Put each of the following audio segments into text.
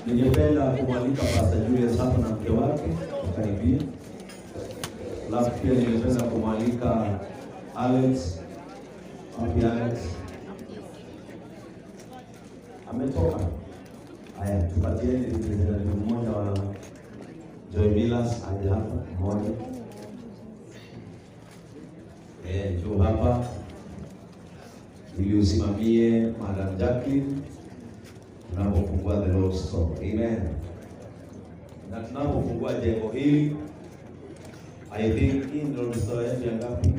Ningependa kumwalika Pastor Julius hapa na mke wake karibia. Alafu pia ningependa kumwalika Alex. Alex ametoka. Haya, tupatieni representative mmoja wa Joy Millers aje hapa mmoja. Njoo hapa ili usimamie Madam Jacqueline tunapofungua the Lord's Store. Amen. Na tunapofungua jengo hili, I think in the Lord's Store ya ngapi?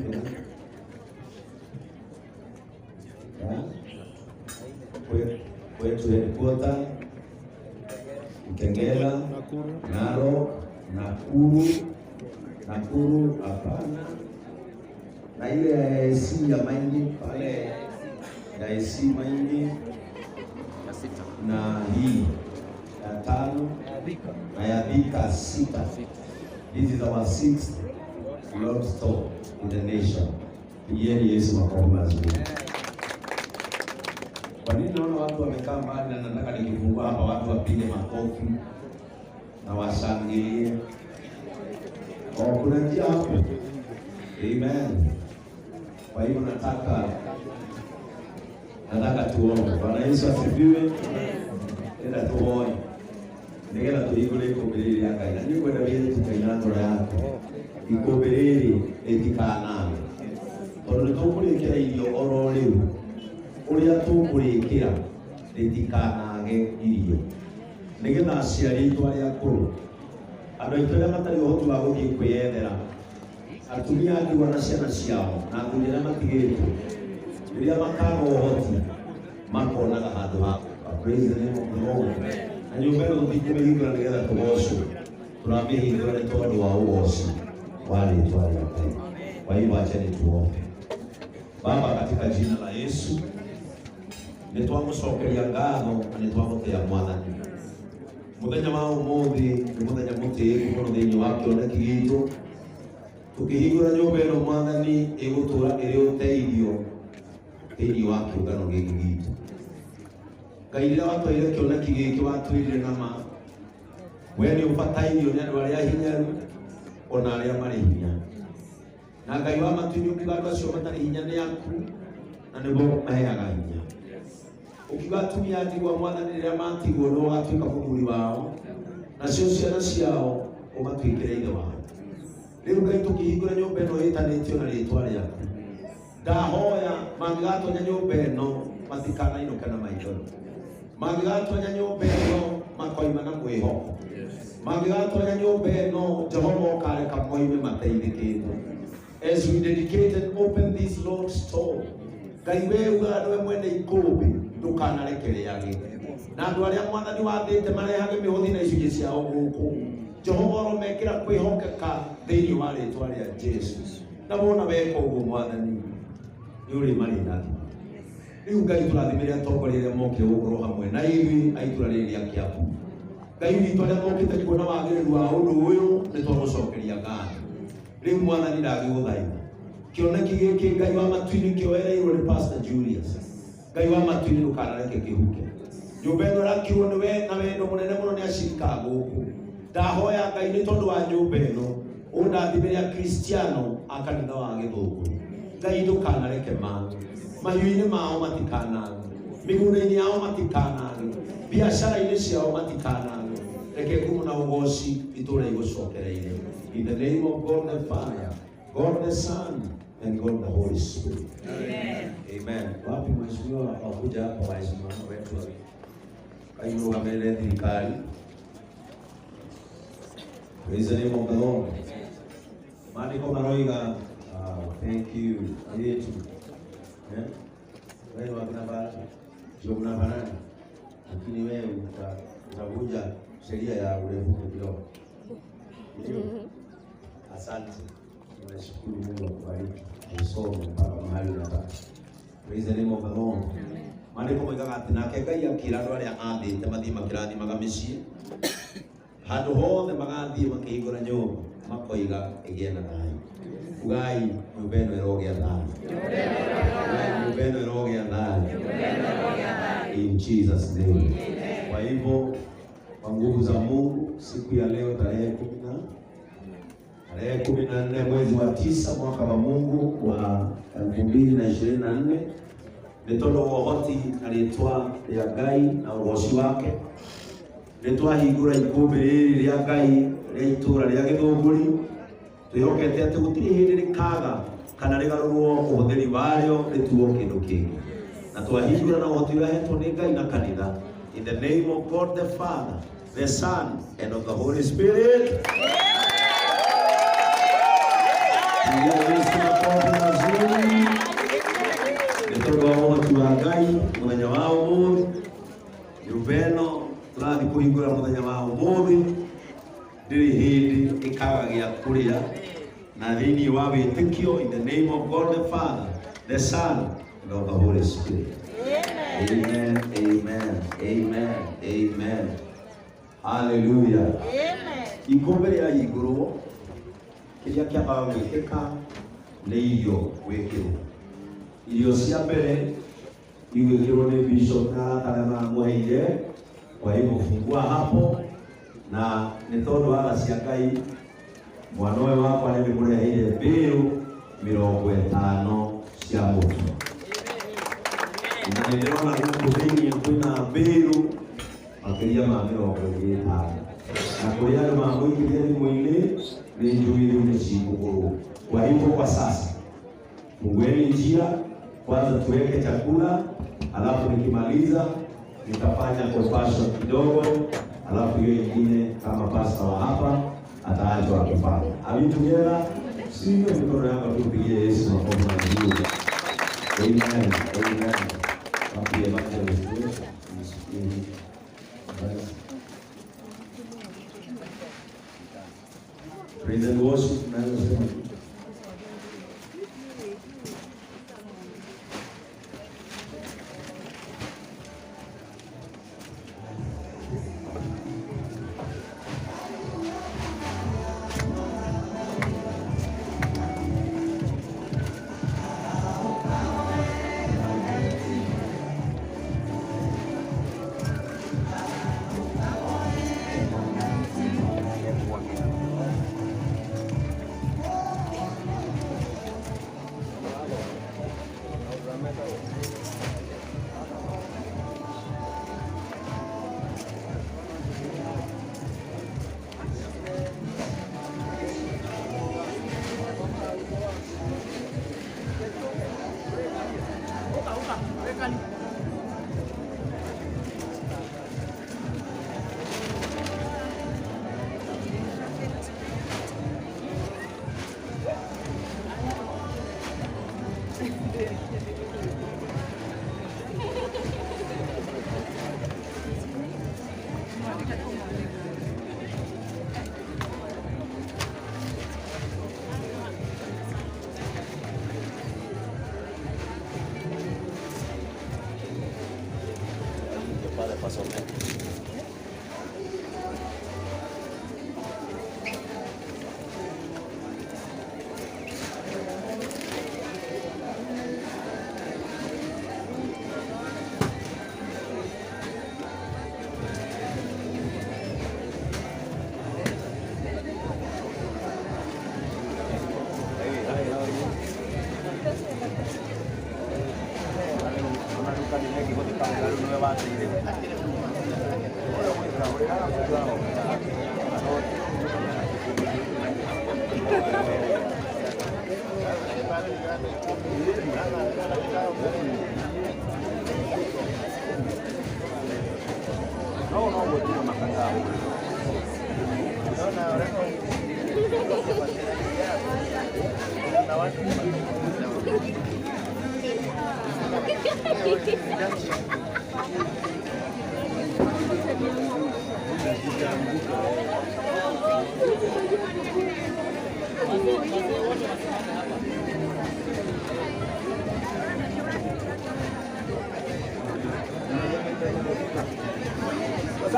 Kwetu headquarter Kitengela, Narok, Nakuru hapana. Na ile AC ya Maingi pale ya AC Maingi na hii ya 5 na ya Thika 6. This is our 6th Lord's Store in the nation. Pigieni Yesu makofi mazuri. Kwa nini naona watu wamekaa mbali na nataka nikifungua hapa watu wapige makofi na washangilie? Kuna njia hapo. Amen. Kwa hivyo nataka tuombe. Bwana Yesu asifiwe. Nenda tuombe. Nigera tuigule ikumbiriri ya Ngai. Na nikwenda bile tukainandora yako. Ikumbiriri etikanana. Tondũ tũkũrĩkĩra irio oro rĩu. Ũrĩa tũkũrĩkĩra etikanage irio. Nĩgetha aciari aitũ arĩa akũrũ. Andũ aitũ arĩa matarĩ ũhoti wa gũthiĩ kwĩyethera. Atumia ndigwa na ciana ciao na athuri arĩa matigĩtwo. Rĩrĩa makaga ũhoti makonaga handũ ha praise the name of the Lord. Na nyũmba ĩno tũtikũmĩhingũra nĩgetha tũgocwo. Tũramĩhingũra nĩ tondũ wa ũgoci wa rĩĩtwa rĩa Ngai. Kwa hivyo acheni tuombe. Baba, katika jina la Yesu nĩtwamũcokeria ngatho na nĩtwamũtĩa Mwathani. Mũthenya wa ũmũthĩ nĩ mũthenya mũtĩĩku mũno thĩinĩ wa kĩoneki gitũ. Tukihingũra nyũmba ĩno Mwathani ĩgũtũũra ĩrĩ ũteithio thĩinĩ wa kĩũngano gĩkĩ gitũ. Ngai rĩrĩa watũheire kĩoneki gĩkĩ watwĩrire na ma, wee nĩ ũbatairio nĩ andũ arĩa hinyaru ona arĩa marĩ hinya. Na Ngai wa matu ukiuga andũ acio matarĩ hinya nĩ aku na nĩguo maheaga hinya. Ukiuga atumia a ndigwa Mwathani rĩrĩa matigwo no gatuĩka mũthuri wao, nacio ciana ciao ũmatuĩkĩre ithe wao. Rĩu Ngai tũkĩhingũra nyũmba ĩno ĩtanĩtio na rĩĩtwa rĩaku, ndahoya mangĩgatonya nyũmba ĩno matikanainũke na maithori. Mangĩgatonya nyũmba ĩno makoima na mwĩhoko. Mangĩgatonya nyũmba ĩno Jehova ũkareka moime mateithĩkĩte. As we dedicate and open this Lord's Store, Ngai wewe andũ mwene ikũmbĩ ndũkanarekereage. Na andũ arĩa Mwathani wathĩte marehage mĩhothi na icunjĩ ciao gũkũ, Jehova ũromekĩra kwĩhokeka thĩinĩ wa rĩĩtwa rĩa Jesu. Na wona weka ũguo Mwathani nĩ ũrĩ marĩ nathi. Rĩu Ngai tũrathimĩre atongoria arĩa mokire gũkorwo hamwe na ithuĩ a itũũra rĩrĩ rĩa Kiambu. Ngai witũ arĩa mokĩte kuona wagĩrĩru wa ũndũ ũyũ nĩtwamũcokeria ngatho. Rĩu Mwathani ndagĩgũthaitha kĩoneki gĩkĩ Ngai wa matu-inĩ kĩoereirwo nĩ Pastor Julius. Ngai wa matu-inĩ ndũkanareke kĩhuke. Nyũmba ĩno ĩrakirwo nĩ we na wendo mũnene mũno nĩ acirika gũkũ. Ndahoya Ngai nĩ tondũ wa nyũmba ĩno ũndathimĩre akristiano a kanitha wa Gĩthũngũ. Ngai ndũkanareke mahiũ-inĩ mao matikanange, mĩgũnda-inĩ yao matikanange, biacara-inĩ ciao matikanange. Reke ngumo na ũgoci itũũra igũcokereire. In the name of God the Father, God the Son, and God the Holy Spirit. Amen. Amen. Wapi mheshimiwa wakuja hapa waheshimiwa wetu kaimu wa mbele thirikari. Praise the name of the Lord. Maandiko maroiga, thank you. Yetu. Wewe wakina baba, sio mnafanana. Lakini wewe utakuja sheria ya urefu kidogo. Asante. Tunashukuru Mungu akubariki. Usome mpaka mahali unataka. Praise the name of the Lord. Maandiko moigaga atĩ nake Ngai akĩra andũ arĩa athĩte mathiĩ makĩrathimaga mĩciĩ. Handũ hothe magathiĩ makĩhingũra nyũmba makoiga ĩgĩe na thayũ. Ugai nyũmba ĩno ĩrogĩa thayũ. Nyũmba ĩno ĩrogĩa thayũ. In Jesus name. Kwa hivyo kwa nguvu za Mungu siku ya leo tarehe 14 mwezi wa 9 mwaka wa Mungu wa 2024 nitondo wohoti alitwa ya Ngai na ugoci wake nitwa hingura ikumbi riri ria Ngai ria itura ria Githunguri twihokete ati gutiri hindi rikaga kana rigarurwo uhuthiri waryo rituo kindu kingi na twahingura na wohoti wahetwo ni Ngai na kanitha in the name of God the Father, the Son and of the Holy Spirit. Nitondo wohoti wa Ngai muthenya wa umuthi nyumbeno turathi kuhingura muthenya wa umuthi ndiri hindi ikaga gia kuria na thiini wa witikio in the name of God the Father, the Son and of the Holy Spirit. Amen, amen, amen, amen. Hallelujah. Amen. Ikombe ria iguru kiria kiambaga gwikika ni irio gwikirwo. Irio cia mbere igwikirwo ni bishop na arama muheire. Kwa hivyo fungua hapo na nitondo wa cia Ngai mwana we wakwa ni mureheire mbiru 50 cia mutu. Na niliona kuhini kuna mbiru makiria ma 50 na kuria mambo ikiria ni mwili ni njuiri ni shikuguru. Kwa hivyo kwa sasa fungueni njia, kwanza tuweke chakula, alafu nikimaliza nitafanya compassion kidogo, alafu hiyo nyingine kama pastor wa hapa ataanza kufanya. Abitugera sio mikono yako tupigie Yesu makofi mazuri. Amen. Amen. Happy evangelist. Praise and worship.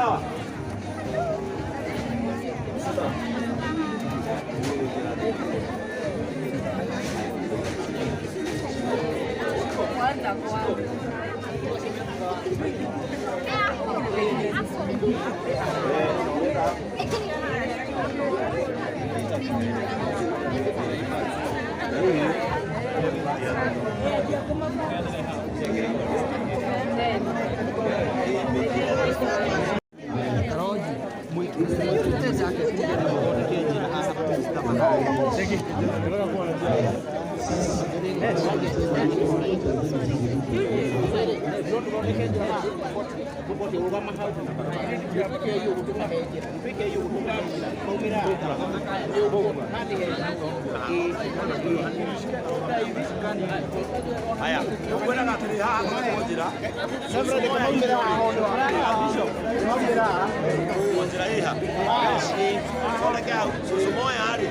sawa. Haya, kwenda katiri hapo njira. Sasa ndio kama mbele hapo ndio. Kama mbele hapo njira hii hapa. Sasa kwa sumo ya hali.